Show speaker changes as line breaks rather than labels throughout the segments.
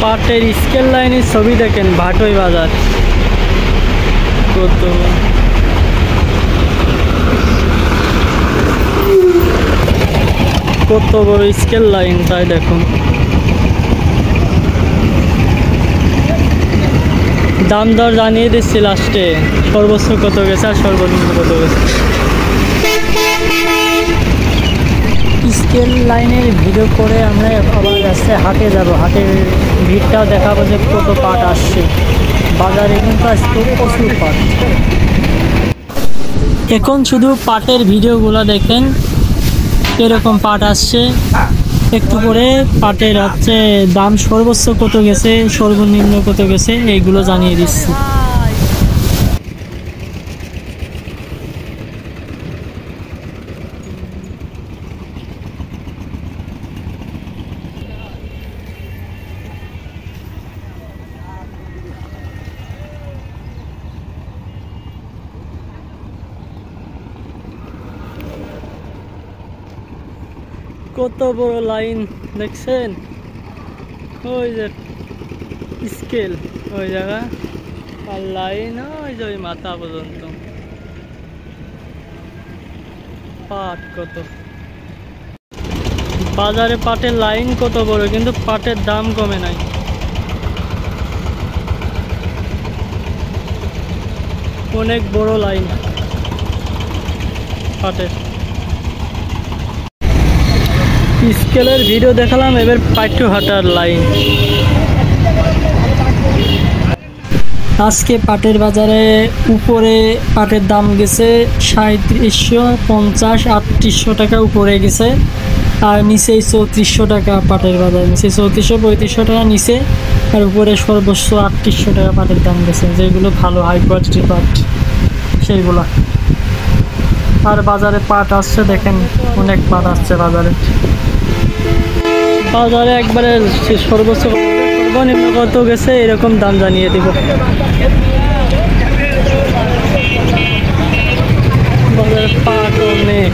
পাটের স্কেল লাইনের ছবি দেখেন, ভাটই বাজার কত কত বড় স্কেল লাইন, তাই দেখুন। দাম দর জানিয়ে দিচ্ছি লাস্টে, সর্বোচ্চ কত গেছে আর সর্বনিম্ন কত গেছে। স্কেল লাইনের ভিডিও করে আমরা আবার রাস্তায় হাটে যাব, হাটের ভিড়টাও দেখাবো যে কত পাট আসছে বাজারে, কিন্তু আজকে প্রচুর পাট। এখন শুধু পাটের ভিডিওগুলো দেখেন, এরকম পাট আসছে। একটু করে পাটের হচ্ছে দাম সর্বোচ্চ কত গেছে, সর্বনিম্ন কত গেছে, এইগুলো জানিয়ে দিচ্ছি। কত বড় লাইন দেখছেন, ওই যে স্কেল ওই জায়গা, আর লাইন ওই যে ওই মাথা পর্যন্ত। পাট কত বাজারে, পাটের লাইন কত বড়, কিন্তু পাটের দাম কমে নাই। অনেক বড় লাইন পাটের। স্কেলের ভিডিও দেখালাম, এবার পাট্টু হাটার লাইন। আজকে পাটের বাজারে উপরে পাটের দাম গেছে 3750, 3800 টাকা উপরে গেছে, আর নিচে 3400 টাকা পাটের বাজার, নিচে 3400-3500 টাকা নিচে, আর উপরে সর্বোচ্চ 3800 টাকা পাটের দাম গেছে, যেগুলো ভালো হাই কোয়ালিটির পাট সেইগুলো। আর বাজারে পাট আসছে দেখেন, অনেক পাট আসছে বাজারে। বাজারে একবারে সর্বোচ্চ সর্বনিম্ন কত গেছে এরকম দাম জানিয়ে দিব। বাজারে পাট অনেক।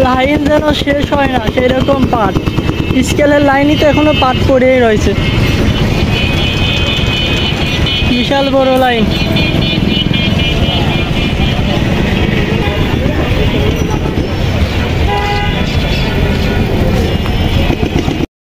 লাইন যেন শেষ হয় না সেরকম পাট, স্কেলের লাইনই তো এখনো পাট পড়েই রয়েছে, বিশাল বড় লাইন।